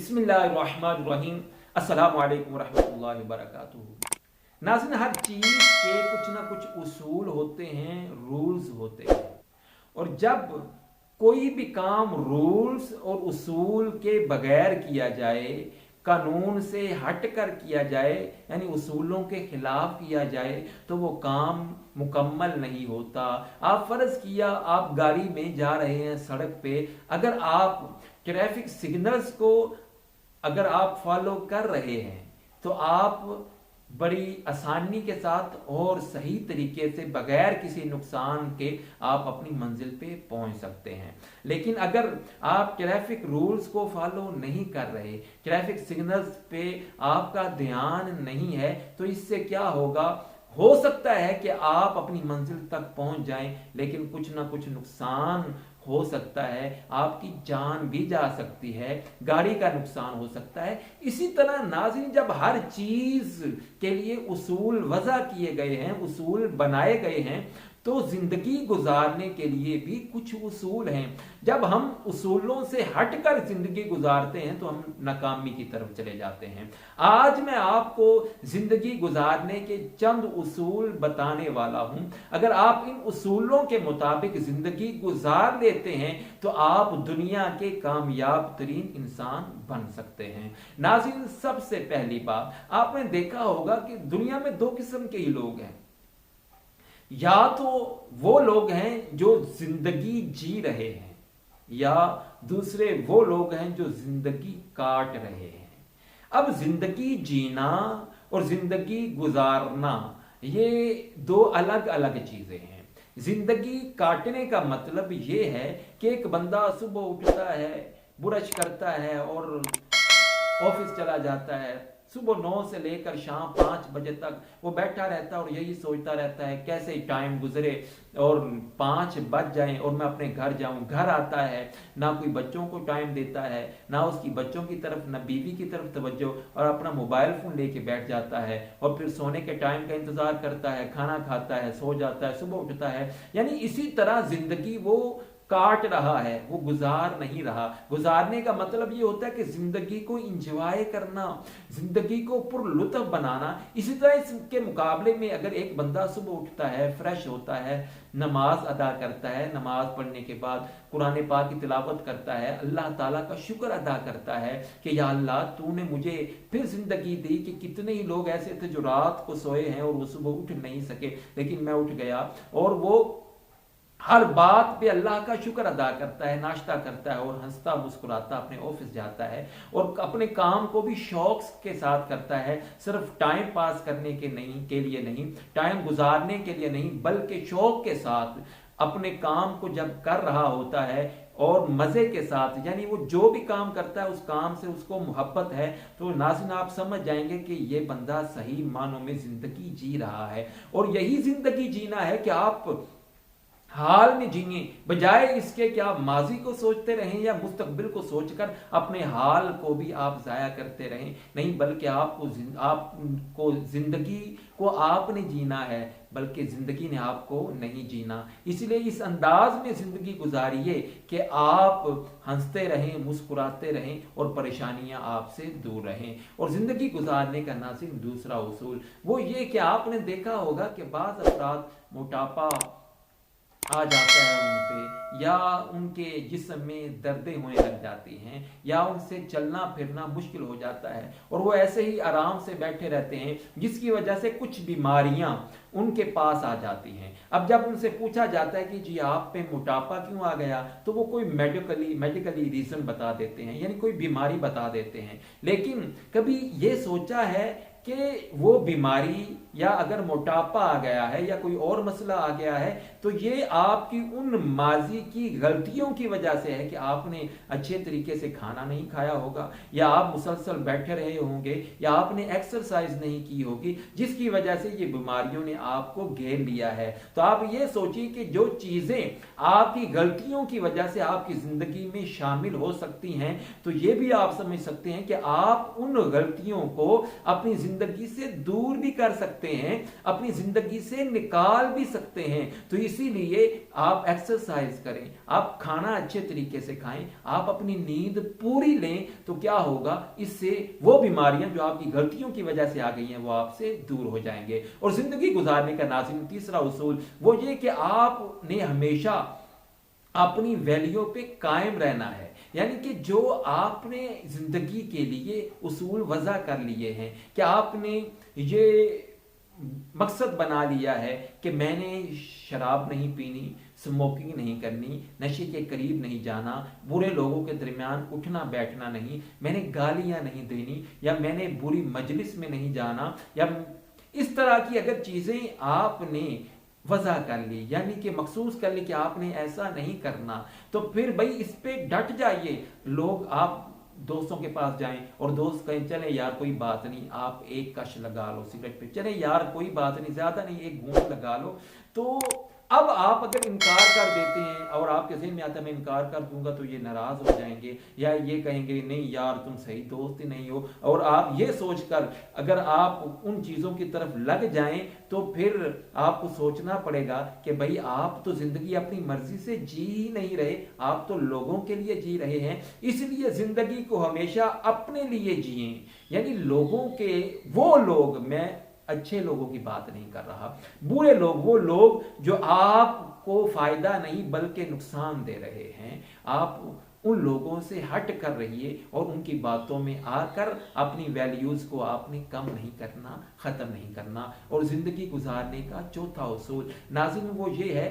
बिस्मिल्लाहिर्रहमानिर्रहीम। अस्सलामु अलैकुम रहमतुल्लाहि वबरकातुहू। नाज़रीन, हर चीज़ के कुछ ना कुछ उसूल होते हैं, रूल्स होते हैं। और जब कोई भी काम रूल्स और उसूल के बगैर किया जाए, कानून से हटकर किया जाए, यानी उसूलों के खिलाफ किया जाए, तो वो काम मुकम्मल नहीं होता। आप फर्ज किया, आप गाड़ी में जा रहे हैं सड़क पे, अगर आप ट्रैफिक सिग्नल्स को अगर आप फॉलो कर रहे हैं तो आप बड़ी आसानी के साथ और सही तरीके से बगैर किसी नुकसान के आप अपनी मंजिल पे पहुंच सकते हैं। लेकिन अगर आप ट्रैफिक रूल्स को फॉलो नहीं कर रहे, ट्रैफिक सिग्नल्स पे आपका ध्यान नहीं है, तो इससे क्या होगा, हो सकता है कि आप अपनी मंजिल तक पहुंच जाएं, लेकिन कुछ ना कुछ नुकसान हो सकता है, आपकी जान भी जा सकती है, गाड़ी का नुकसान हो सकता है। इसी तरह नाज़रीन, जब हर चीज के लिए उसूल वज़ा किए गए हैं, उसूल बनाए गए हैं, तो जिंदगी गुजारने के लिए भी कुछ उसूल हैं। जब हम उसूलों से हटकर जिंदगी गुजारते हैं तो हम नाकामी की तरफ चले जाते हैं। आज मैं आपको जिंदगी गुजारने के चंद उसूल बताने वाला हूं। अगर आप इन उसूलों के मुताबिक जिंदगी गुजार लेते हैं तो आप दुनिया के कामयाब तरीन इंसान बन सकते हैं। नाज़रीन, सबसे पहली बात, आपने देखा होगा कि दुनिया में दो किस्म के ही लोग हैं। या तो वो लोग हैं जो जिंदगी जी रहे हैं, या दूसरे वो लोग हैं जो जिंदगी काट रहे हैं। अब जिंदगी जीना और जिंदगी गुजारना ये दो अलग अलग चीजें हैं। जिंदगी काटने का मतलब ये है कि एक बंदा सुबह उठता है, ब्रश करता है और ऑफिस चला जाता है। सुबह 9 से लेकर शाम 5 बजे तक वो बैठा रहता है और यही सोचता रहता है कैसे टाइम गुजरे और 5 बज जाएं और मैं अपने घर जाऊं। घर आता है, ना कोई बच्चों को टाइम देता है, ना उसकी बच्चों की तरफ, ना बीवी की तरफ तवज्जो, और अपना मोबाइल फोन लेके बैठ जाता है और फिर सोने के टाइम का इंतजार करता है, खाना खाता है, सो जाता है, सुबह उठता है। यानी इसी तरह जिंदगी वो काट रहा है, वो गुजार नहीं रहा। गुजारने का मतलब ये होता है कि जिंदगी को इंजॉय करना, जिंदगी को पुरलुत्फ बनाना। इसी तरह इसके मुकाबले में अगर एक बंदा सुबह उठता है, फ्रेश होता है, नमाज अदा करता है, नमाज पढ़ने के बाद कुरान पाक की तिलावत करता है, अल्लाह ताला का शुक्र अदा करता है कि या अल्लाह तूने मुझे फिर जिंदगी दी, कि कितने ही लोग ऐसे थे जो रात को सोए हैं और वो सुबह उठ नहीं सके, लेकिन मैं उठ गया, और वो हर बात पे अल्लाह का शुक्र अदा करता है, नाश्ता करता है और हंसता मुस्कुराता अपने ऑफिस जाता है और अपने काम को भी शौक के साथ करता है, सिर्फ टाइम पास करने के लिए नहीं, टाइम गुजारने के लिए नहीं, बल्कि शौक के साथ अपने काम को जब कर रहा होता है और मजे के साथ, यानी वो जो भी काम करता है उस काम से उसको मोहब्बत है, तो नाज़रीन आप समझ जाएंगे कि ये बंदा सही मानों में जिंदगी जी रहा है। और यही जिंदगी जीना है कि आप हाल में जिए, बजाय इसके कि आप माजी को सोचते रहें या मुस्तकबिल को सोचकर अपने हाल को भी आप जाया करते रहें। नहीं, बल्कि आपको जिंदगी को आपने जीना है, बल्कि जिंदगी ने आपको नहीं जीना। इसलिए इस अंदाज में जिंदगी गुजारिए कि आप हंसते रहें, मुस्कुराते रहें और परेशानियां आपसे दूर रहें। और जिंदगी गुजारने का नाज़रीन दूसरा उसूल वो ये कि आपने देखा होगा कि बाज़ अफराद मोटापा आ जाता है उन पे, या उनके जिस्म में दर्दें होने लग जाती हैं, या उनसे चलना फिरना मुश्किल हो जाता है और वो ऐसे ही आराम से बैठे रहते हैं, जिसकी वजह से कुछ बीमारियां उनके पास आ जाती हैं। अब जब उनसे पूछा जाता है कि जी आप पे मोटापा क्यों आ गया, तो वो कोई मेडिकली रीजन बता देते हैं, यानी कोई बीमारी बता देते हैं। लेकिन कभी ये सोचा है कि वो बीमारी या अगर मोटापा आ गया है या कोई और मसला आ गया है तो ये आपकी उन माजी की गलतियों की वजह से है कि आपने अच्छे तरीके से खाना नहीं खाया होगा, या आप मुसलसल बैठे रहे होंगे, या आपने एक्सरसाइज नहीं की होगी, जिसकी वजह से ये बीमारियों ने आपको घेर लिया है। तो आप ये सोचिए कि जो चीजें आपकी गलतियों की वजह से आपकी जिंदगी में शामिल हो सकती हैं, तो ये भी आप समझ सकते हैं कि आप उन गलतियों को अपनी जिंदगी से दूर भी कर सकते हैं, अपनी जिंदगी से निकाल भी सकते हैं। तो इसीलिए आप एक्सरसाइज करें, आप खाना अच्छे तरीके से खाएं, आप अपनी नींद पूरी लें, तो क्या होगा, इससे वो बीमारियां जो आपकी गलतियों की वजह से आ गई हैं वो आपसे दूर हो जाएंगे। और जिंदगी गुजारने का नाज़रीन तीसरा उसूल वो ये कि आपने हमेशा अपनी वैल्यू पे कायम रहना है। यानी कि जो आपने जिंदगी के लिए उसूल वज़ा कर लिए हैं, कि आपने ये मकसद बना लिया है कि मैंने शराब नहीं पीनी, स्मोकिंग नहीं करनी, नशे के करीब नहीं जाना, बुरे लोगों के दरमियान उठना बैठना नहीं, मैंने गालियां नहीं देनी, या मैंने बुरी मजलिस में नहीं जाना, या इस तरह की अगर चीजें आपने वजह कर ली, यानी कि मखसूस कर ली कि आपने ऐसा नहीं करना, तो फिर भाई इस पे डट जाइए। लोग, आप दोस्तों के पास जाएं और दोस्त कहें चले यार कोई बात नहीं, आप एक कश लगा लो सिगरेट पे, चले यार कोई बात नहीं, ज्यादा नहीं एक घूंट लगा लो, तो अब आप अगर इनकार कर देते हैं और आपके ज़हन में आता है मैं इनकार कर दूंगा तो ये नाराज हो जाएंगे, या ये कहेंगे नहीं यार तुम सही दोस्त ही नहीं हो, और आप ये सोचकर अगर आप उन चीज़ों की तरफ लग जाएं तो फिर आपको सोचना पड़ेगा कि भाई आप तो जिंदगी अपनी मर्जी से जी ही नहीं रहे, आप तो लोगों के लिए जी रहे हैं। इसलिए जिंदगी को हमेशा अपने लिए जिए, यानी लोगों के, वो लोग, मैं अच्छे लोगों की बात नहीं कर रहा, बुरे लोग, वो लोग जो आपको फायदा नहीं बल्कि नुकसान दे रहे हैं, आप उन लोगों से हट कर रहिए और उनकी बातों में आकर अपनी वैल्यूज को आपने कम नहीं करना, खत्म नहीं करना। और जिंदगी गुजारने का चौथा उसूल नाज़रीन वो ये है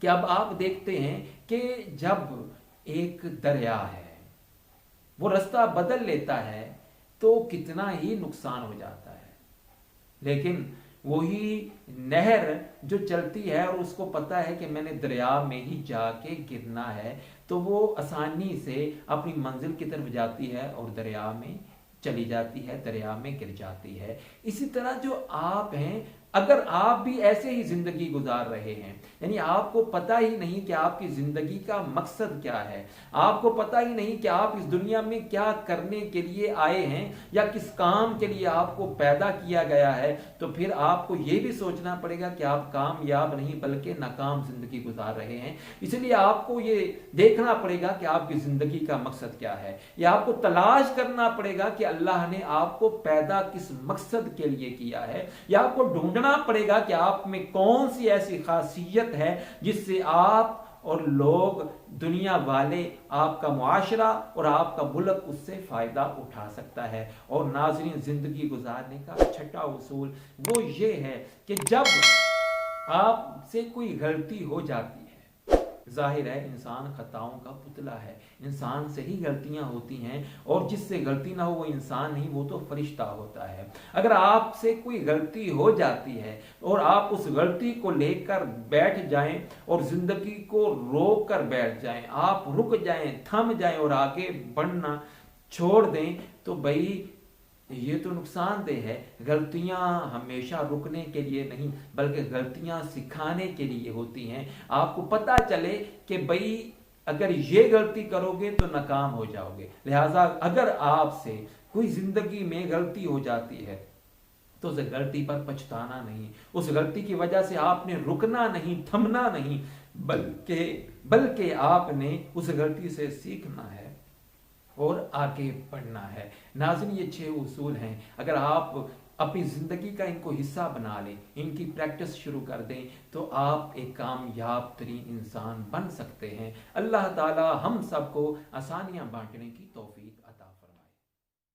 कि अब आप देखते हैं कि जब एक दरिया है वो रास्ता बदल लेता है तो कितना ही नुकसान हो जाता है, लेकिन वही नहर जो चलती है और उसको पता है कि मैंने दरिया में ही जाके गिरना है, तो वो आसानी से अपनी मंजिल की तरफ जाती है और दरिया में चली जाती है, दरिया में गिर जाती है। इसी तरह जो आप हैं, अगर आप भी ऐसे ही जिंदगी गुजार रहे हैं, यानी आपको पता ही नहीं कि आपकी जिंदगी का मकसद क्या है, आपको पता ही नहीं कि आप इस दुनिया में क्या करने के लिए आए हैं या किस काम के लिए आपको पैदा किया गया है, तो फिर आपको यह भी सोचना पड़ेगा कि आप कामयाब नहीं बल्कि नाकाम जिंदगी गुजार रहे हैं। इसलिए आपको ये देखना पड़ेगा कि आपकी जिंदगी का मकसद क्या है, या आपको तलाश करना पड़ेगा कि अल्लाह ने आपको पैदा किस मकसद के लिए किया है, या आपको ढूंढना पड़ेगा कि आप में कौन सी ऐसी खासियत है जिससे आप और लोग, दुनिया वाले, आपका मुआशरा और आपका मुल्क उससे फायदा उठा सकता है। और नाज़रीन जिंदगी गुजारने का छठा उसूल वो ये है कि जब आपसे कोई गलती हो जाती है, जाहिर है इंसान खताओं का पुतला है, इंसान से ही गलतियां होती हैं, और जिससे गलती ना हो वो इंसान नहीं, वो तो फरिश्ता होता है। अगर आपसे कोई गलती हो जाती है और आप उस गलती को लेकर बैठ जाएं और जिंदगी को रोक कर बैठ जाएं, आप रुक जाएं, थम जाएं और आगे बढ़ना छोड़ दें, तो भाई ये तो नुकसानदेह है। गलतियां हमेशा रुकने के लिए नहीं बल्कि गलतियां सिखाने के लिए होती हैं। आपको पता चले कि भाई अगर ये गलती करोगे तो नाकाम हो जाओगे, लिहाजा अगर आपसे कोई जिंदगी में गलती हो जाती है तो उस गलती पर पछताना नहीं, उस गलती की वजह से आपने रुकना नहीं, थमना नहीं, बल्कि आपने उस गलती से सीखना है और आगे बढ़ना है। नाज़रीन ये 6 उसूल हैं, अगर आप अपनी ज़िंदगी का इनको हिस्सा बना लें, इनकी प्रैक्टिस शुरू कर दें, तो आप एक कामयाब तरीन इंसान बन सकते हैं। अल्लाह ताला हम सबको आसानियां बांटने की तौफीक अता